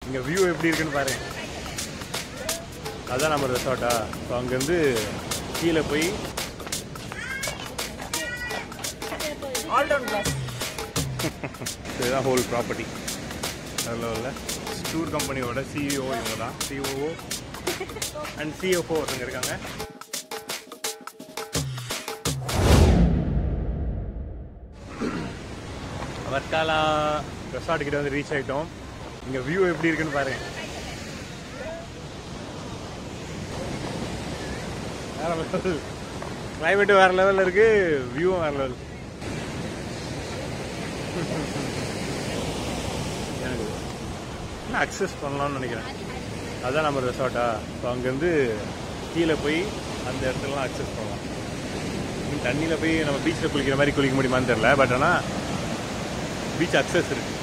இங்கே வியூ எப்படி இருக்குன்னு பாருங்க. அதுதான் நம்ம ரெசார்ட்டா. ஸோ அங்கேருந்து கீழே போய் இதுதான் ஹோல் ப்ராப்பர்ட்டி. அதில் உள்ள டூர் கம்பெனியோட சிஇஓ இவங்க தான். சிஓஓ அண்ட் சிஎஃப்ஓ ஒருத்தங்க இருக்காங்க. வர்க்காலா ரெசார்ட் கிட்ட வந்து ரீச் ஆகிட்டோம். இங்கே வியூ எப்படி இருக்குன்னு பாருங்க. வேற லெவல், கிளைமேட்டு வேற லெவலில் இருக்கு, வியூவும் வேற லெவல். எனக்கு இன்னும் அக்சஸ் பண்ணலாம்னு நினைக்கிறேன். அதுதான் நம்ம ரெசார்ட்டா. ஸோ அங்கேருந்து கீழே போய் அந்த இடத்துலலாம் அக்சஸ் பண்ணலாம். தண்ணியில் போய் நம்ம பீச்சில் குளிக்கிற மாதிரி குளிக்க முடியுமான்னு தெரியல, பட் ஆனால் பீச் அக்சஸ் இருக்கு.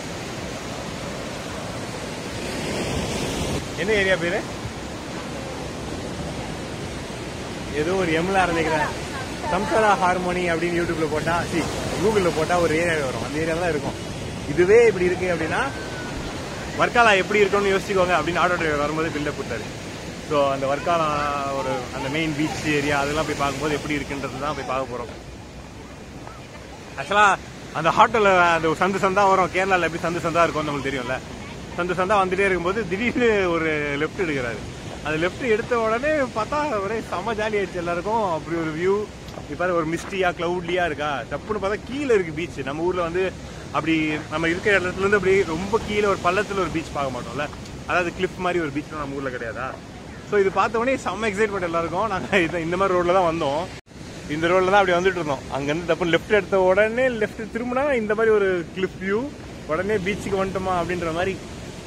என்ன ஏரியா பேரு? ஏதோ ஒரு எம்ல ஆரம்பிக்கிறேன். சம்சாரா ஹார்மோனி அப்படின்னு யூடியூப்ல போட்டா, கூகுள்ல போட்டா ஒரு ஏரியா வரும். அந்த ஏரியா தான் இருக்கும். இதுவே இப்படி இருக்கு அப்படின்னா வர்க்காலா எப்படி இருக்கும்னு யோசிச்சுக்கோங்க அப்படின்னு ஆட்டோ டிரைவர் வரும்போது பில்டப் கொடுத்தாரு. ஸோ அந்த வர்க்காலா ஒரு அந்த மெயின் பீச் ஏரியா அதெல்லாம் போய் பார்க்கும்போது எப்படி இருக்குன்றது தான் போய் பார்க்க போறோம். ஆக்சுவலா அந்த ஹோட்டலில் அந்த சந்து சந்தா வரும். கேரளாவில் எப்படி சந்து சந்தா இருக்கும் நம்மளுக்கு தெரியும்ல. சந்து சந்தா வந்துட்டே இருக்கும்போது திடீர்னு ஒரு லெஃப்ட் எடுக்கிறாரு. அந்த லெஃப்ட் எடுத்த உடனே பார்த்தா ஒரே செம்ம ஜாலி ஆயிடுச்சு எல்லாருக்கும். அப்படி ஒரு வியூ. இப்போ ஒரு மிஸ்டியா கிளவுட்லியா இருக்கா. தப்புன்னு பார்த்தா கீழே இருக்கு பீச். நம்ம ஊர்ல வந்து அப்படி நம்ம இருக்கிற இடத்துல இருந்து அப்படி ரொம்ப கீழே ஒரு பள்ளத்துல ஒரு பீச் பார்க்க மாட்டோம்ல. அதாவது கிளிப் மாதிரி ஒரு பீச் நம்ம ஊர்ல கிடையாதா. ஸோ இது பார்த்த உடனே செம்ம எக்ஸைட்மெண்ட் எல்லாருக்கும். நாங்கள் இந்த மாதிரி ரோட்ல தான் வந்தோம். இந்த ரோட்ல தான் அப்படி வந்துட்டு இருந்தோம். அங்கேருந்து தப்பு லெஃப்ட் எடுத்த உடனே லெஃப்ட் திரும்பினா இந்த மாதிரி ஒரு கிளிப் வியூ. உடனே பீச்சுக்கு வந்துட்டோமா அப்படின்ற மாதிரி,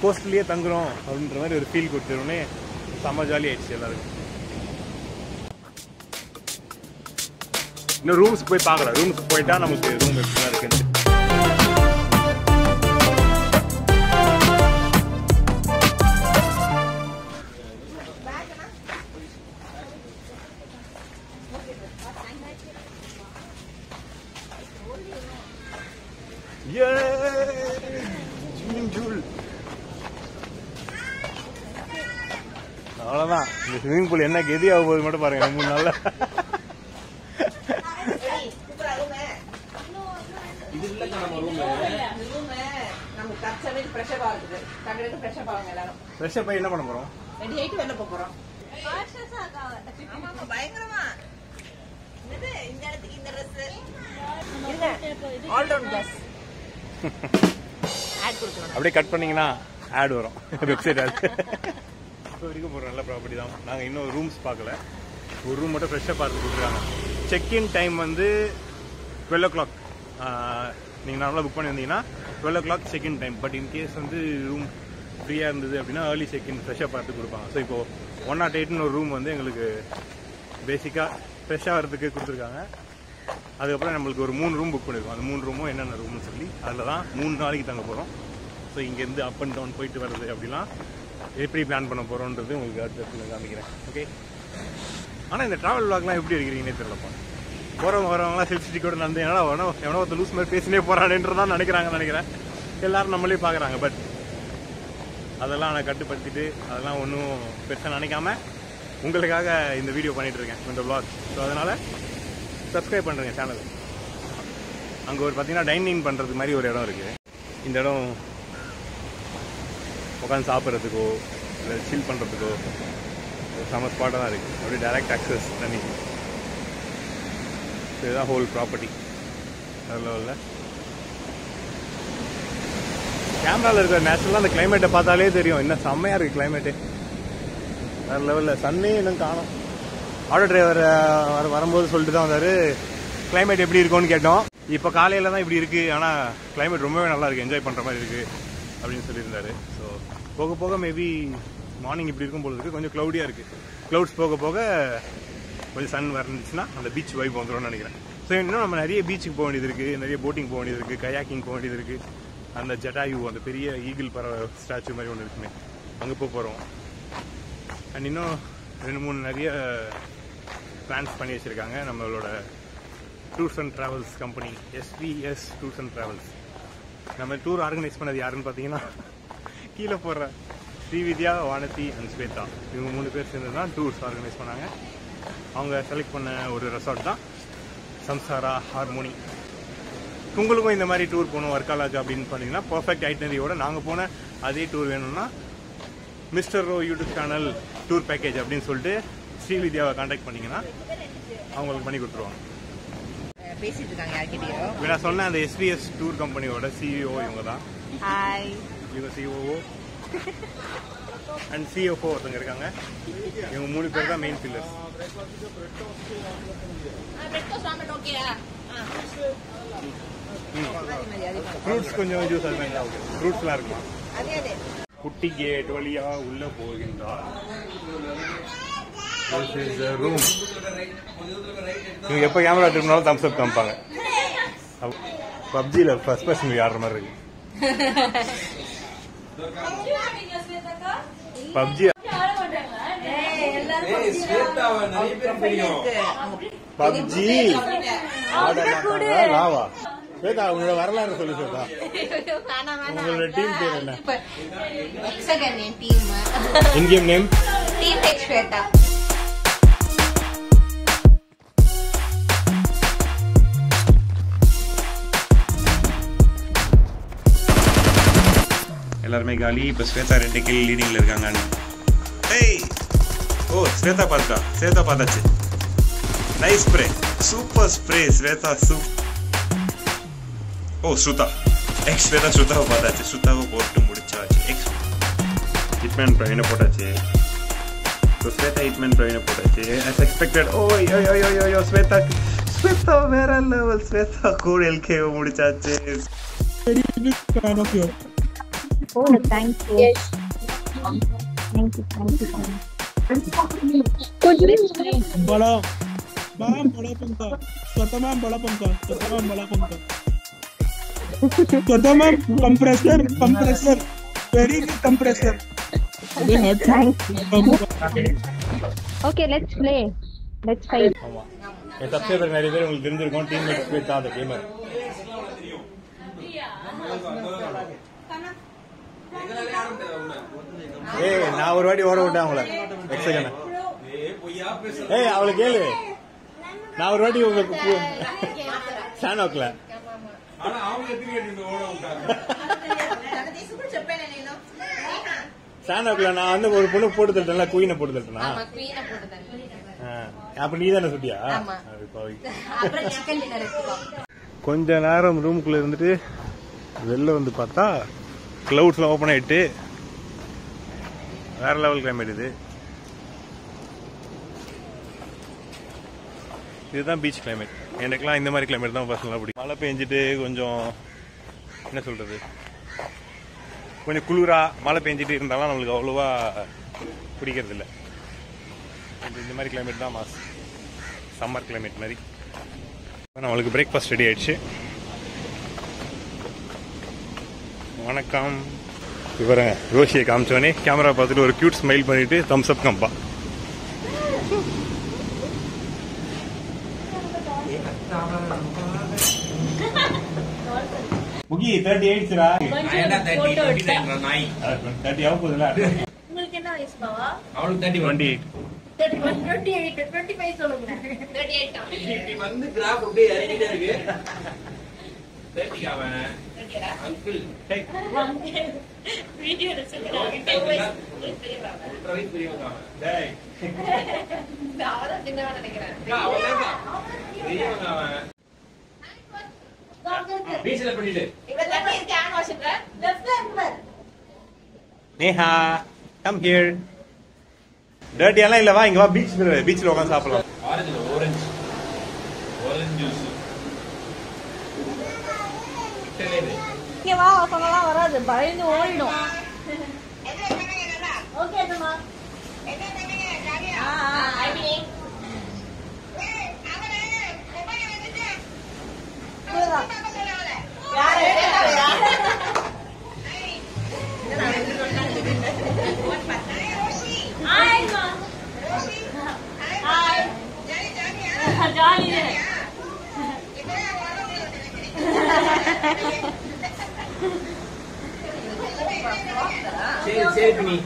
கோஸ்ட்லயே தங்குறோம் அப்படின்ற மாதிரி ஒரு ஃபீல் கொடுத்துருவோன்னே செம்ம ஜாலி ஆயிடுச்சு எல்லாருக்கும். இன்னும் ரூம்ஸ்க்கு போய் பார்க்கலாம். ரூம்ஸ்க்கு போயிட்டா நமக்கு ரூம் எப்படி இருக்குன்னு. அவ்வளவுதான். இந்த ஸ்விமிங் பூல் என்ன கெதி ஆக போகுது மட்டும் பாருங்க. 3 நாள்ல ஃப்ரெஷ்ஷப் ஆகி என்ன பண்ண போறோம்? அப்படியே கட் பண்ணீங்கன்னா ஆட் வரும் வெப்சைட். ஆட் வரைக்கும் போகிற நல்ல ப்ராப்பர்ட்டி தான். நாங்கள் இன்னும் ரூம்ஸ் பார்க்கல. ஒரு ரூம் மட்டும் ஃப்ரெஷ்ஷாக பார்த்து கொடுக்குறாங்க. செக்இன் டைம் வந்து 12 o'clock. நீங்கள் நார்மலாக புக் பண்ணி வந்தீங்கன்னா 12 o'clock check in time. But in case வந்து ரூம் ஃப்ரீயாக இருந்தது அப்படின்னா ஏர்லி செக்இன் ஃப்ரெஷ்ஷாக பார்த்து கொடுப்பாங்க. ஸோ இப்போது 108ன்னு ஒரு ரூம் வந்து எங்களுக்கு பேசிக்காக ஃப்ரெஷ்ஷாக வரதுக்கு கொடுத்துருக்காங்க. அதுக்கப்புறம் நம்மளுக்கு ஒரு 3 ரூம் புக் பண்ணியிருக்கோம். அந்த 3 ரூமும் என்னென்ன ரூம்னு சொல்லி அதில் தான் 3 நாளைக்கு தங்க போகிறோம். ஸோ இங்கேருந்து அப் அண்ட் டவுன் போயிட்டு வருது அப்படிலாம் எப்படி பிளான் பண்ண போகிறோன்றது உங்களுக்கு அடுத்த காமிக்கிறேன். ஓகே. ஆனால் இந்த ட்ராவல் விளாக்லாம் எப்படி இருக்கிறீங்கன்னே தெரியலப்பா. வரவங்களாம் செல்ஃப் ஸ்டிக்கோட நடந்து எவனோ ஒருத்தர் லூஸ் மாதிரி பேசினே போகிறான்றதான் நினைக்கிறேன். எல்லாரும் நம்மளே பார்க்குறாங்க. பட் அதெல்லாம் நான் கட்டுப்படுத்திட்டு அதெல்லாம் ஒன்றும் பெருசாக நினைக்காம உங்களுக்காக இந்த வீடியோ பண்ணிகிட்டு இருக்கேன், இந்த விளாக். ஸோ அதனால் சப்ஸ்கிரைப் பண்ணுறேங்க சேனல். அங்கே ஒரு பார்த்தீங்கன்னா டைனிங் பண்ணுறது மாதிரி ஒரு இடம் இருக்குது. இந்த இடம் உட்காந்து சாப்பிட்றதுக்கோ இல்லை சில் பண்ணுறதுக்கோ செம ஸ்பாட்டாக தான் இருக்குது. அப்படியே டைரக்ட் ஆக்சஸ் தண்ணி. இதுதான் ஹோல் ப்ராப்பர்ட்டி. அதில் உள்ள கேமராவில் இருக்கிற நேச்சுரலாக அந்த கிளைமேட்டை பார்த்தாலே தெரியும். இன்னும் செம்மையாக இருக்குது கிளைமேட்டு. வேறு லெவலில். சன்னே இன்னும் காணும். ஆட்டோ டிரைவர் வரும்போது சொல்லிட்டு தான் வந்தார், கிளைமேட் எப்படி இருக்கும்னு கேட்டோம். இப்போ காலையில் தான் இப்படி இருக்குது, ஆனால் கிளைமேட் ரொம்பவே நல்லா இருக்குது, என்ஜாய் பண்ணுற மாதிரி இருக்குது அப்படின்னு சொல்லியிருந்தாரு. ஸோ போக போக மேபி மார்னிங் இப்படி இருக்கும் போல இருக்குது. கொஞ்சம் க்ளவுடியாக இருக்குது. க்ளவுட்ஸ் போக போக கொஞ்சம் சன் வந்துச்சுன்னா அந்த பீச் வைப் வந்துடும்னு நினைக்கிறேன். ஸோ இன்னும் நம்ம நிறைய பீச்சுக்கு போக வேண்டியது இருக்குது, நிறைய போட்டிங் போக வேண்டியது இருக்குது, கயாக்கிங் போக வேண்டியது இருக்குது. அந்த ஜட்டாயு அந்த பெரிய ஈகிள் பறவை ஸ்டாச்சு மாதிரி ஒன்று இருக்குமே, அங்கே போகிறோம். அண்ட் இன்னும் 2-3 நிறைய பிளான்ஸ் பண்ணி வச்சுருக்காங்க நம்மளோட tours and travels company, SVS tours and travels. நம்ம டூர் ஆர்கனைஸ் பண்ணது யாருன்னு பார்த்தீங்கன்னா கீழே போடுற ஸ்ரீவித்யா, வானதி அண்ட் ஸ்வேதா இவங்க 3 பேர் சேர்ந்து தான் டூர்ஸ் ஆர்கனைஸ் பண்ணாங்க. அவங்க செலக்ட் பண்ண ஒரு ரெசார்ட் தான் சம்சாரா ஹார்மோனி. உங்களுக்கும் இந்த மாதிரி டூர் போகணும் வர்க்காலாக்கு அப்படின்னு பார்த்தீங்கன்னா பர்ஃபெக்ட் ஐட்டனரியோட நாங்கள் போன அதே டூர் வேணும்னா மிஸ்டர் ரோ யூடியூப் சேனல் டூர் பேக்கேஜ் அப்படின்னு சொல்லிட்டு ஸ்ரீவித்யாவை கான்டாக்ட் பண்ணிங்கன்னா அவங்களுக்கு பண்ணி கொடுத்துருவாங்க. பேசிட்டு இருக்காங்க யார்கிட்டயோ. நான் சொன்ன அந்த எஸ்விஎஸ் டூர் கம்பெனியோட சிஇஓ இவங்க தான். ஹாய். இவங்க சிஓஓ அண்ட் சிஎஃப்ஓ ஒருத்தங்க இருக்காங்க. இவங்க 3 பேர் தான் மெயின் பில்லர்ஸ். ஃப்ரூட்ஸ் கொஞ்சம் ஜூஸ் அதுதான். ஃப்ரூட்ஸ்லாம் இருக்குமா? குட்டி கேட் வழியா உள்ள போகின்றார். ரூம். இவங்க எப்போ கேமரா திரும்பினாலும் தம்ஸ் அப் காமிப்பாங்க. பப்ஜியில் ஃபர்ஸ்ட் பர்சன் ஆடுற மாதிரி இருக்கு. பப்ஜி பப்ஜி ஆட மாட்டாங்க. லாவா ஸ்வேதா உங்களோட வரலாறு சொல்லு ஸ்வேதா. உங்களோட டீம் பேர் என்ன? In game name team tech Swetha. எல்லாருமே காலி. இப்போ ஸ்வேதா 2 கில் லீடிங்ல இருக்காங்க. ஏய் ஓ ஸ்வேதா பார்த்தாச்சு. Nice spray, super spray Shweta. ஓ ஸ்ருதா ஸ்வேதாவை பார்த்தாச்சு. ஸ்ருதாவை போட்டு முடிச்சாச்சு. ஹிட்மேன் பிரவீனை போட்டாச்சு. ஸ்வேதா ஹிட்மேன் பிரவீனை போட்டாச்சு. as expected. ஓ யோ ஸ்வேதா வேற லெவல். ஸ்வேதா கூட எல்கே முடிச்சாச்சு. Very big fan of yours. Oh, thank you. Yes. Thank you. बड़ा पंखा. स्वतः मैम बड़ा पंखा. स्वतः ma'am compressor. Very big compressor. Okay, let's play. Let's fight. ஆமா. என் சப்ஸ்கிரைபர் நிறைய பேர் உங்களுக்கு தெரிஞ்சிருக்கும். டீம்மேட் ஸ்வேதா அந்த கேமர். ஏய் நான் ஒரு வாட்டி ஓட விட்டேன் அவங்கள. எக்ஸகன ஏய் அவளை கேளு. நான் ஒரு வாட்டி உங்களுக்கு சானோக்ல சானோக்ல நான் வந்து ஒரு பொண்ணு போட்டு தட்டேன்ல. குயினை போட்டு தட்டேனா? அப்ப நீ தானே சுட்டியா? கொஞ்ச நேரம் ரூமுக்குள்ள இருந்துட்டு வெளில வந்து பார்த்தா கிளவுட்ஸ்லாம் ஓப்பன் ஆயிட்டு வேற லெவல் கிளைமேட். இதுதான் பீச் கிளைமேட். எனக்குலாம் இந்த மாதிரி கிளைமேட் தான் பர்சனலாக பிடிக்கும். மழை பெஞ்சிட்டு கொஞ்சம் என்ன சொல்றது, கொஞ்சம் குளிரா மழை பெஞ்சிட்டு இருந்தாலும் நம்மளுக்கு அவ்வளோவா பிடிக்கிறது இல்லை. இந்த மாதிரி கிளைமேட் தான் மாஸ் சம்மர் கிளைமேட் மாதிரி. நம்மளுக்கு பிரேக்ஃபாஸ்ட் ரெடி ஆயிடுச்சு. வணக்கம். இவரங்க ரோஷியை காமிச்சோடனே கேமரா பார்த்துட்டு ஒரு கியூட் ஸ்மைல் பண்ணிட்டு தம்ஸ் அப் கம்பா. முகி 30 ஆயிடுச்சுடா. 30 ஆக போகுதுல. உங்களுக்கு என்ன வயசு பாவா? அவளுக்கு 28. 25 சொல்லுங்க. 38 வந்து கிராஃப் அப்படியே இறங்கிட்டே இருக்கு. 30 அவன் அங்கிள் வீடியோ எடுத்துறா. பெரியவங்க டேய் அவரா சின்னவா நினைக்கிறேன். பெரியவங்க அவன் பீச்ல பண்ணிட்டு இவன் தண்ணி இருக்கு ஹேண்ட் வாஷ்ல லெஃப்ட்ல இருக்கு. Neha come here. டர்ட்டி எல்லாம் இல்ல, வா இங்க வா. பீச்ல உட்காந்து சாப்பிடலாம். ஆரஞ்சு ஜூஸ் இங்க வா சொன்னலாம் வராது, பயந்து ஓடிடும். ஓகே அம்மா. என்ன பண்ணுங்க ஜாலியா? ஐடி சரி